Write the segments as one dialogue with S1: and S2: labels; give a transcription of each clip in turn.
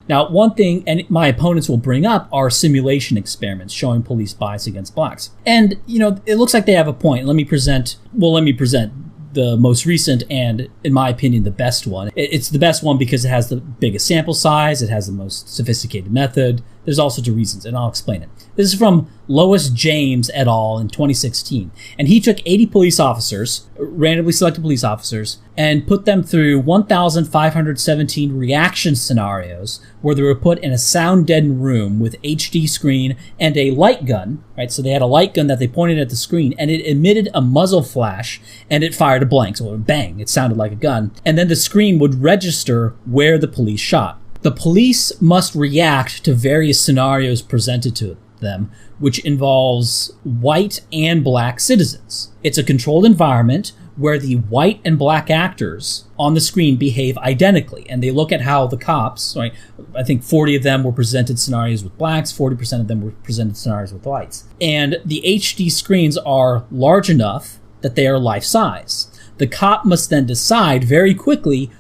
S1: Now, one thing, and my opponents will bring up, are simulation experiments showing police bias against blacks. And, it looks like they have a point. Let me present the most recent and, in my opinion, the best one. It's the best one because it has the biggest sample size, it has the most sophisticated method. There's all sorts of reasons, and I'll explain it. This is from Lois James et al. In 2016. And he took 80 police officers, randomly selected police officers, and put them through 1,517 reaction scenarios where they were put in a sound-deadened room with HD screen and a light gun, right? So they had a light gun that they pointed at the screen, and it emitted a muzzle flash, and it fired a blank. So it would bang, it sounded like a gun. And then the screen would register where the police shot. The police must react to various scenarios presented to them, which involves white and black citizens. It's a controlled environment where the white and black actors on the screen behave identically, and they look at how the cops, right? I think 40 of them were presented scenarios with blacks, 40% of them were presented scenarios with whites. And the HD screens are large enough that they are life-size. The cop must then decide very quickly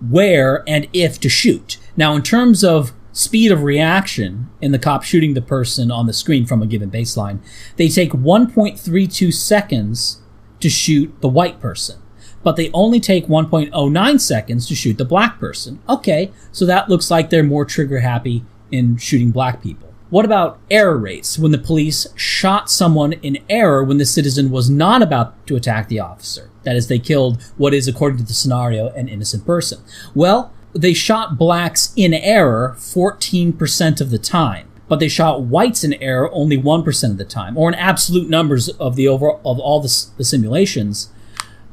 S1: where and if to shoot. Now, in terms of speed of reaction in the cop shooting the person on the screen from a given baseline, they take 1.32 seconds to shoot the white person, but they only take 1.09 seconds to shoot the black person. Okay, so that looks like they're more trigger happy in shooting black people. What about error rates when the police shot someone in error when the citizen was not about to attack the officer? That is, they killed what is, according to the scenario, an innocent person. Well, they shot blacks in error 14% of the time, but they shot whites in error only 1% of the time, or in absolute numbers of all the simulations.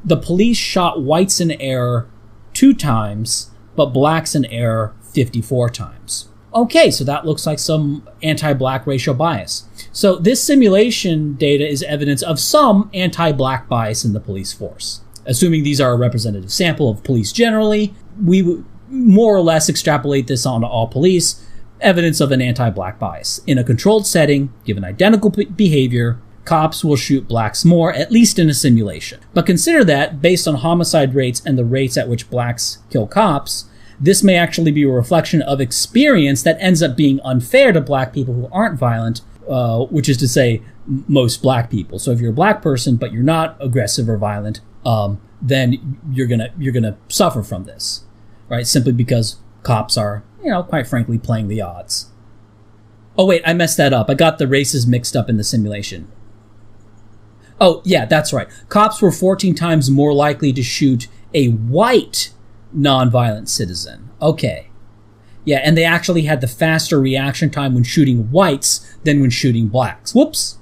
S1: The police shot whites in error 2 times, but blacks in error 54 times. Okay, so that looks like some anti-black racial bias. So this simulation data is evidence of some anti-black bias in the police force. Assuming these are a representative sample of police generally, we would more or less extrapolate this onto all police, evidence of an anti-black bias. In a controlled setting, given identical behavior, cops will shoot blacks more, at least in a simulation. But consider that, based on homicide rates and the rates at which blacks kill cops, this may actually be a reflection of experience that ends up being unfair to black people who aren't violent, which is to say, most black people. So if you're a black person, but you're not aggressive or violent, then you're gonna suffer from this, right? Simply because cops are, quite frankly, playing the odds. Oh wait, I messed that up. I got the races mixed up in the simulation. Oh yeah, that's right. Cops were 14 times more likely to shoot a white non-violent citizen. Okay. Yeah, and they actually had the faster reaction time when shooting whites than when shooting blacks. Whoops.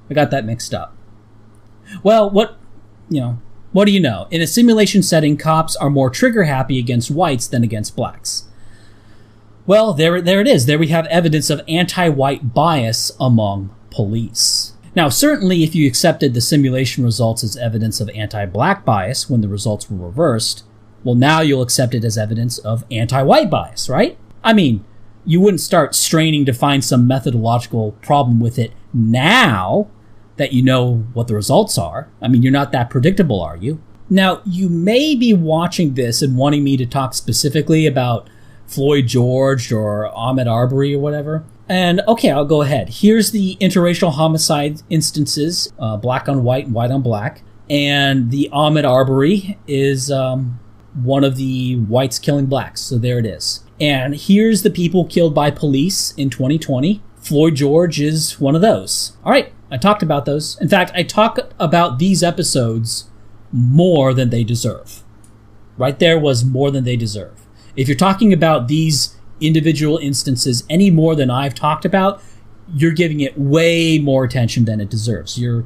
S1: I got that mixed up. Well, what do you know? In a simulation setting, cops are more trigger happy against whites than against blacks. Well, there it is. There we have evidence of anti-white bias among police. Now, certainly if you accepted the simulation results as evidence of anti-black bias when the results were reversed, well, now you'll accept it as evidence of anti-white bias, right? I mean, you wouldn't start straining to find some methodological problem with it now that you know what the results are. I mean, you're not that predictable, are you? Now, you may be watching this and wanting me to talk specifically about Floyd George or Ahmaud Arbery or whatever. And okay, I'll go ahead. Here's the interracial homicide instances, black on white and white on black. And the Ahmaud Arbery is one of the whites killing blacks. So there it is. And here's the people killed by police in 2020. Floyd George is one of those. All right, I talked about those. In fact, I talk about these episodes more than they deserve. Right there was more than they deserve. If you're talking about these individual instances any more than I've talked about, you're giving it way more attention than it deserves. You're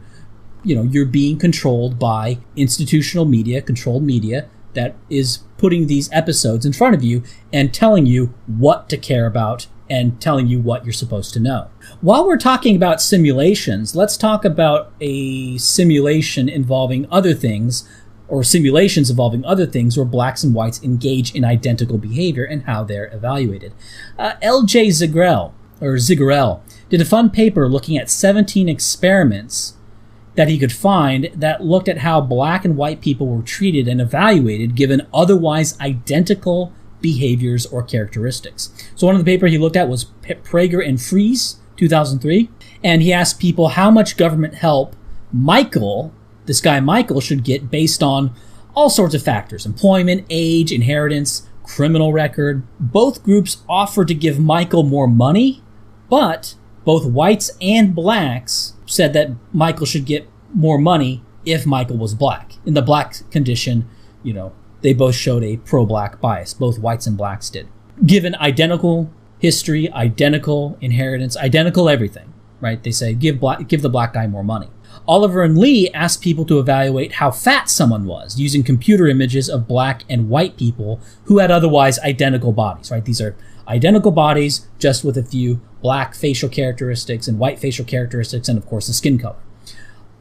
S1: being controlled by institutional media, controlled media, that is putting these episodes in front of you and telling you what to care about and telling you what you're supposed to know. While we're talking about simulations, let's talk about a simulation involving other things, or simulations involving other things where blacks and whites engage in identical behavior and how they're evaluated. L.J. Zigarelle did a fun paper looking at 17 experiments that he could find that looked at how black and white people were treated and evaluated given otherwise identical behaviors or characteristics. So one of the paper he looked at was Prager and Fries, 2003, and he asked people how much government help this guy Michael, should get based on all sorts of factors: employment, age, inheritance, criminal record. Both groups offered to give Michael more money, but both whites and blacks said that Michael should get more money if Michael was black. In the black condition, they both showed a pro-black bias. Both whites and blacks did. Given identical history, identical inheritance, identical everything, right? They say give the black guy more money. Oliver and Lee asked people to evaluate how fat someone was using computer images of black and white people who had otherwise identical bodies, right? These are identical bodies, just with a few black facial characteristics and white facial characteristics, and of course the skin color.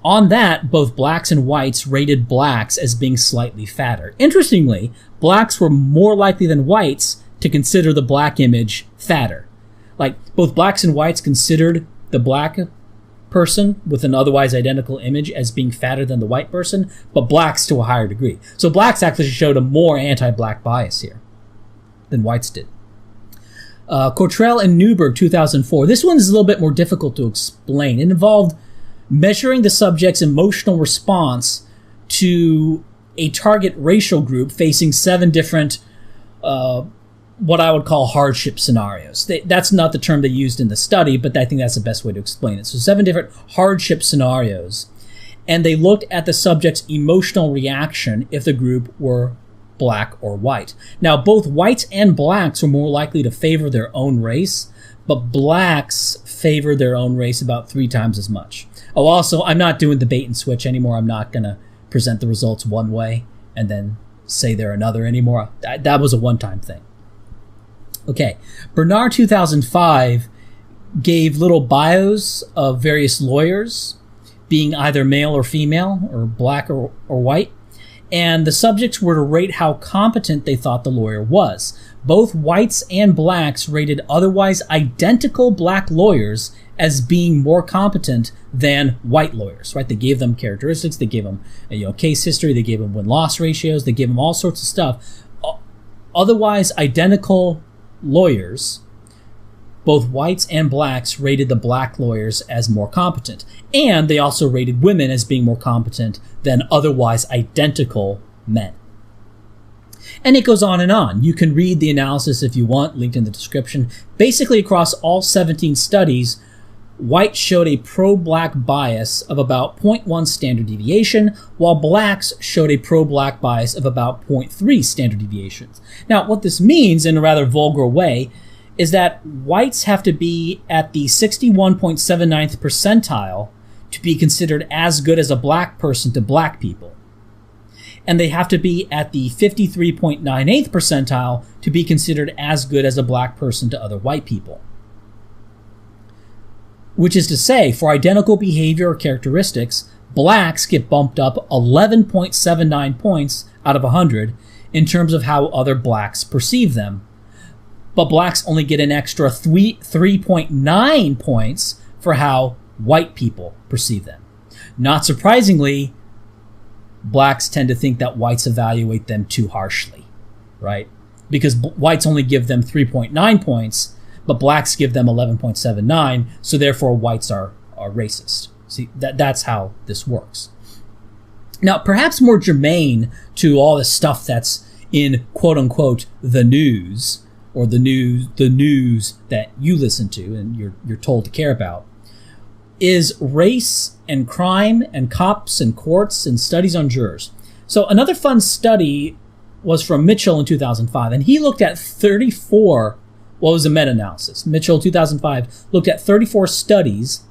S1: On that, both blacks and whites rated blacks as being slightly fatter. Interestingly, blacks were more likely than whites to consider the black image fatter. Like, both blacks and whites considered the black person with an otherwise identical image as being fatter than the white person, but blacks to a higher degree. So blacks actually showed a more anti-black bias here than whites did. Cottrell and Newberg, 2004. This one is a little bit more difficult to explain. It involved measuring the subject's emotional response to a target racial group facing 7 different, what I would call hardship scenarios. That's not the term they used in the study, but I think that's the best way to explain it. So 7 different hardship scenarios, and they looked at the subject's emotional reaction if the group were black or white. Now, both whites and blacks were more likely to favor their own race, but blacks favored their own race about 3 times as much. Oh, also, I'm not doing the bait and switch anymore. I'm not going to present the results one way and then say they're another anymore. That was a one-time thing. Okay, Bernard, 2005, gave little bios of various lawyers, being either male or female, or black or white, and the subjects were to rate how competent they thought the lawyer was. Both whites and blacks rated otherwise identical black lawyers as being more competent than white lawyers, right? They gave them characteristics, they gave them case history, they gave them win-loss ratios, they gave them all sorts of stuff. Otherwise identical lawyers, both whites and blacks rated the black lawyers as more competent. And they also rated women as being more competent than otherwise identical men. And it goes on and on. You can read the analysis if you want, linked in the description. Basically, across all 17 studies, whites showed a pro-black bias of about 0.1 standard deviation, while blacks showed a pro-black bias of about 0.3 standard deviations. Now, what this means, in a rather vulgar way, is that whites have to be at the 61.79th percentile to be considered as good as a black person to black people. And they have to be at the 53.98th percentile to be considered as good as a black person to other white people. Which is to say, for identical behavior or characteristics, blacks get bumped up 11.79 points out of 100 in terms of how other blacks perceive them. But blacks only get an extra 3.9 points for how white people perceive them. Not surprisingly, blacks tend to think that whites evaluate them too harshly, right? Because whites only give them 3.9 points, but blacks give them 11.79, so therefore whites are racist. See, that's how this works. Now, perhaps more germane to all the stuff that's in quote-unquote the news, or the news that you listen to and you're told to care about, is race and crime and cops and courts and studies on jurors. So another fun study was from Mitchell in 2005, and he looked at 34, well, it was a meta-analysis. Mitchell, 2005, looked at 34 studies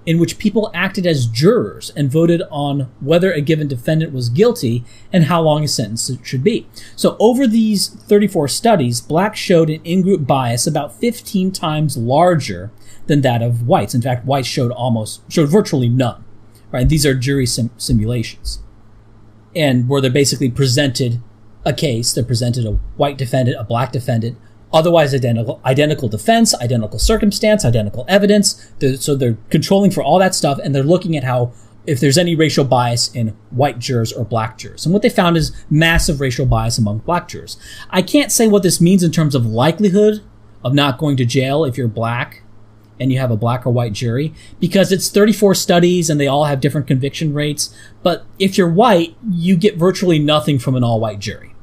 S1: in which people acted as jurors and voted on whether a given defendant was guilty and how long a sentence should be. So over these 34 studies, blacks showed an in-group bias about 15 times larger than that of whites. In fact, whites showed virtually none. Right? These are jury simulations, and where they're basically presented a case. They're presented a white defendant, a black defendant, otherwise identical defense, identical circumstance, identical evidence. So they're controlling for all that stuff, and they're looking at how if there's any racial bias in white jurors or black jurors. And what they found is massive racial bias among black jurors. I can't say what this means in terms of likelihood of not going to jail if you're black and you have a black or white jury, because it's 34 studies and they all have different conviction rates. But if you're white, you get virtually nothing from an all-white jury.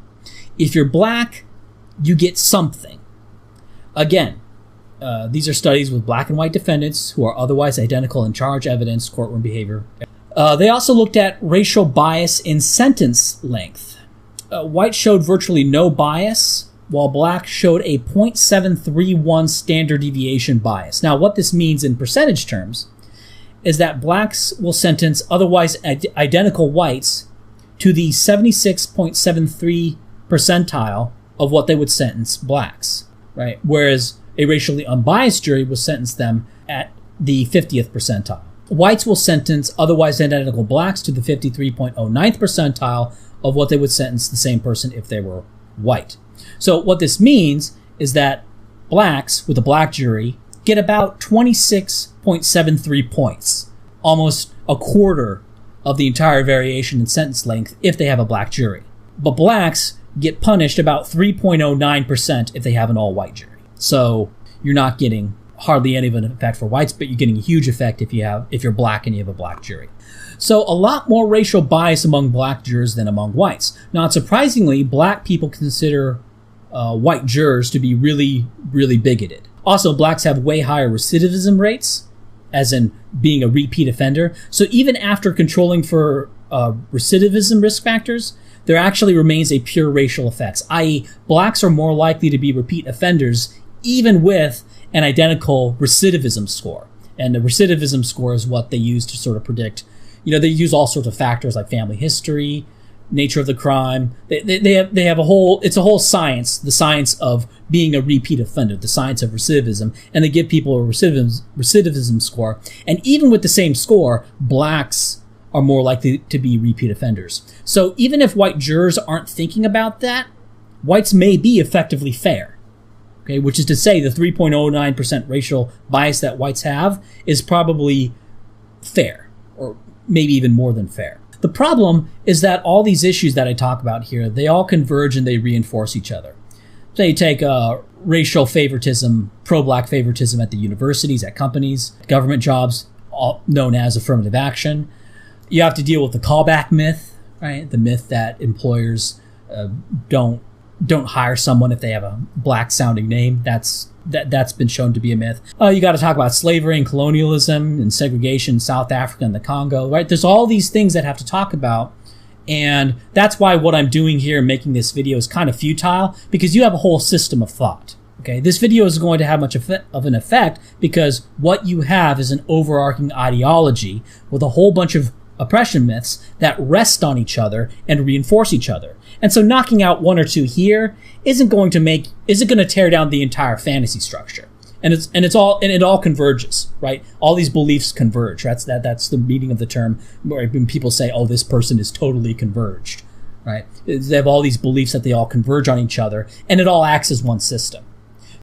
S1: If you're black, you get something. Again, these are studies with black and white defendants who are otherwise identical in charge, evidence, courtroom behavior. They also looked at racial bias in sentence length. White showed virtually no bias, while black showed a 0.731 standard deviation bias. Now, what this means in percentage terms is that blacks will sentence otherwise identical whites to the 76.73 percentile of what they would sentence blacks, right? Whereas a racially unbiased jury will sentence them at the 50th percentile. Whites will sentence otherwise identical blacks to the 53.09th percentile of what they would sentence the same person if they were white. So what this means is that blacks with a black jury get about 26.73 points, almost a quarter of the entire variation in sentence length if they have a black jury. But blacks get punished about 3.09% if they have an all-white jury. So you're not getting hardly any of an effect for whites, but you're getting a huge effect if you're black and you have a black jury. So a lot more racial bias among black jurors than among whites. Not surprisingly, black people consider white jurors to be really, really bigoted. Also, blacks have way higher recidivism rates, as in being a repeat offender. So even after controlling for recidivism risk factors, there actually remains a pure racial effects, i.e. blacks are more likely to be repeat offenders even with an identical recidivism score. And the recidivism score is what they use to sort of predict, they use all sorts of factors like family history, nature of the crime. They have a whole science, the science of being a repeat offender, the science of recidivism, and they give people a recidivism score. And even with the same score, blacks are more likely to be repeat offenders. So even if white jurors aren't thinking about that, whites may be effectively fair. Okay, which is to say the 3.09% racial bias that whites have is probably fair, or maybe even more than fair. The problem is that all these issues that I talk about here, they all converge and they reinforce each other. So you take racial favoritism, pro-black favoritism at the universities, at companies, government jobs, all known as affirmative action. You have to deal with the callback myth, right? The myth that employers don't hire someone if they have a black sounding name. That's been shown to be a myth. You got to talk about slavery and colonialism and segregation in South Africa and the Congo, right? There's all these things that have to talk about. And that's why what I'm doing here, making this video, is kind of futile, because you have a whole system of thought. Okay, this video is going to have much of an effect because what you have is an overarching ideology with a whole bunch of oppression myths that rest on each other and reinforce each other. And so knocking out one or two here isn't going to tear down the entire fantasy structure. And it all converges, right? All these beliefs converge. That's the meaning of the term when people say, oh, this person is totally converged, right? They have all these beliefs that they all converge on each other, and it all acts as one system.